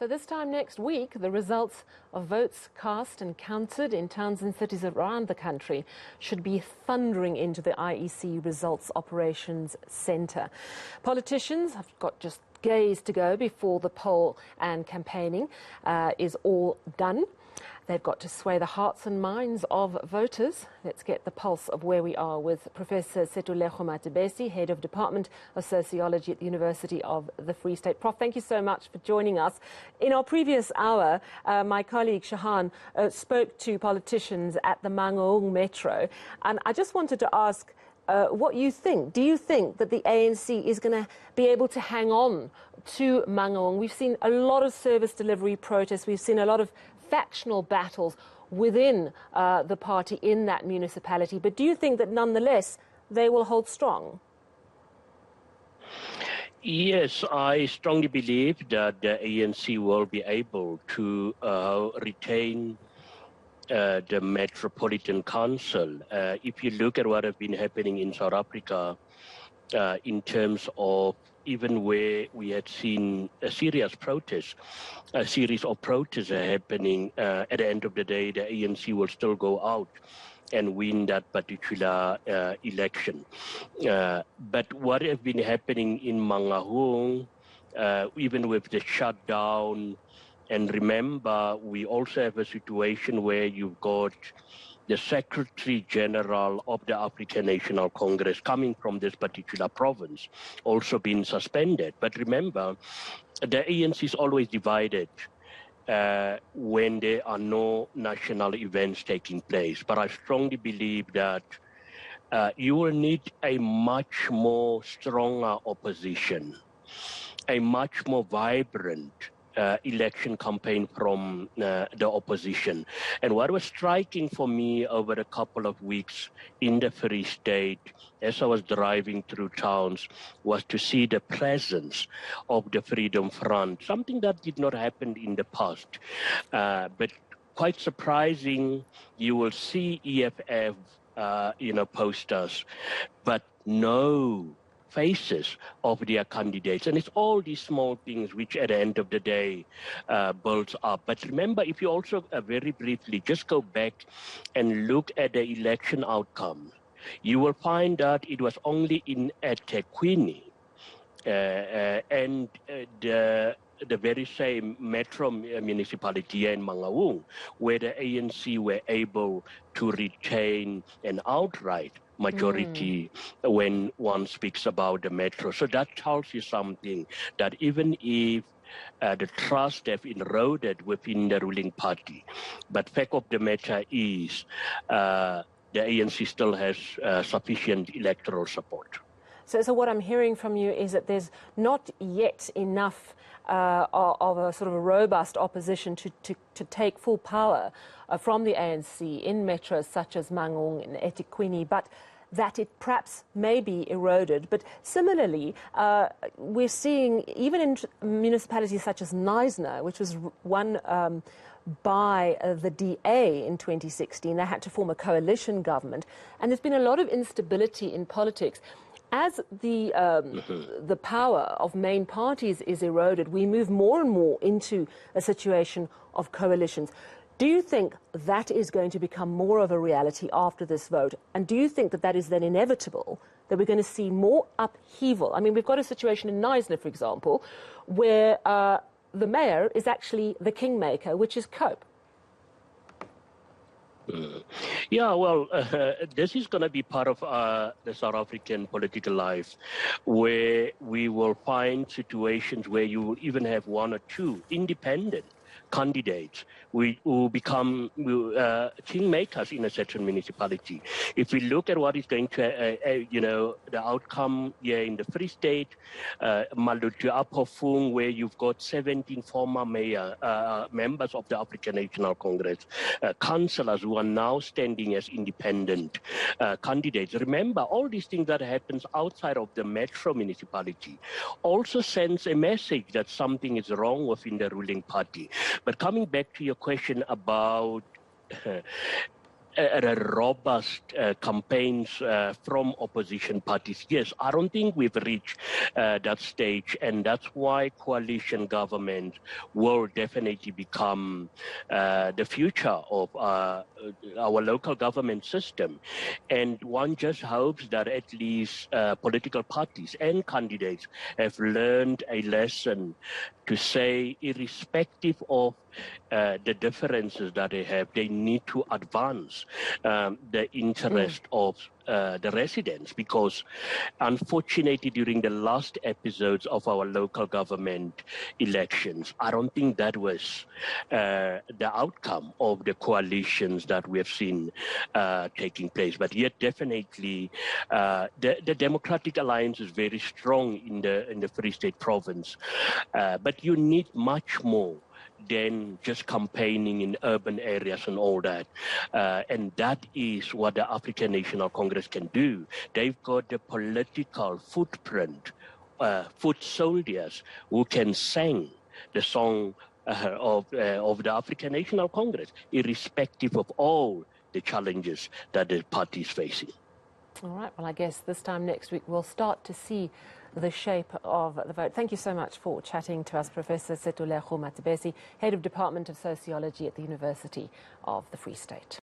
So this time next week, the results of votes cast and counted in towns and cities around the country should be thundering into the IEC Results Operations Centre. Politicians have got just days to go before the poll and campaigning is all done. They've got to sway the hearts and minds of voters. Let's get the pulse of where we are with Professor Sethulego Matebesi, Head of Department of Sociology at the University of the Free State. Prof, thank you so much for joining us. In our previous hour, my colleague Shahan spoke to politicians at the Mangaung Metro, and I just wanted to ask what you think. Do you think that the ANC is going to be able to hang on to Mangaung? We've seen a lot of service delivery protests. We've seen a lot of factional battles within the party in that municipality. But do you think that nonetheless they will hold strong? Yes, I strongly believe that the ANC will be able to retain the Metropolitan Council. If you look at what has been happening in South Africa in terms of even where we had seen a series of protests are happening, at the end of the day, the ANC will still go out and win that particular election. But what has been happening in Mangaung, even with the shutdown, and remember, we also have a situation where you've got the Secretary General of the African National Congress coming from this particular province also being suspended. But remember, the ANC is always divided when there are no national events taking place. But I strongly believe that you will need a much more stronger opposition, a much more vibrant election campaign from the opposition. And what was striking for me over a couple of weeks in the Free State, as I was driving through towns, was to see the presence of the Freedom Front, something that did not happen in the past. But quite surprising, you will see EFF, posters, but no faces of their candidates. And it's all these small things which at the end of the day builds up. But remember, if you also very briefly just go back and look at the election outcome, you will find that it was only in eThekwini and the very same metro municipality in Mangaung where the ANC were able to retain an outright majority when one speaks about the metro. So that tells you something, that even if the trust have eroded within the ruling party, but fact of the matter is the ANC still has sufficient electoral support. So what I'm hearing from you is that there's not yet enough of a sort of a robust opposition to take full power from the ANC in metros such as Mangaung and eThekwini, but that it perhaps may be eroded. But similarly, we're seeing even in municipalities such as Knysna, which was won by the DA in 2016, they had to form a coalition government, and there's been a lot of instability in politics. As the power of main parties is eroded, we move more and more into a situation of coalitions. Do you think that is going to become more of a reality after this vote? And do you think that that is then inevitable, that we're going to see more upheaval? I mean, we've got a situation in Knysna, for example, where the mayor is actually the kingmaker, which is Cope. Yeah, well, this is going to be part of the South African political life, where we will find situations where you will even have one or two independent candidates who become kingmakers in a certain municipality. If we look at what is going to, the outcome here in the Free State, Malutu Apofung, where you've got 17 former members of the African National Congress, councillors who are now standing as independent candidates. Remember, all these things that happens outside of the metro municipality also sends a message that something is wrong within the ruling party. But coming back to your question about robust campaigns from opposition parties. Yes, I don't think we've reached that stage, and that's why coalition government will definitely become the future of our local government system. And one just hopes that at least political parties and candidates have learned a lesson to say, irrespective of the differences that they have, they need to advance the interest of the residents, because unfortunately during the last episodes of our local government elections, I don't think that was the outcome of the coalitions that we have seen taking place. But yet definitely the Democratic Alliance is very strong in the Free State Province, but you need much more than just campaigning in urban areas and all that. And that is what the African National Congress can do. They've got the political footprint, foot soldiers who can sing the song of the African National Congress, irrespective of all the challenges that the party is facing. All right, well, I guess this time next week we'll start to see the shape of the vote. Thank you so much for chatting to us, Professor Sethulego Matebesi, Head of Department of Sociology at the University of the Free State.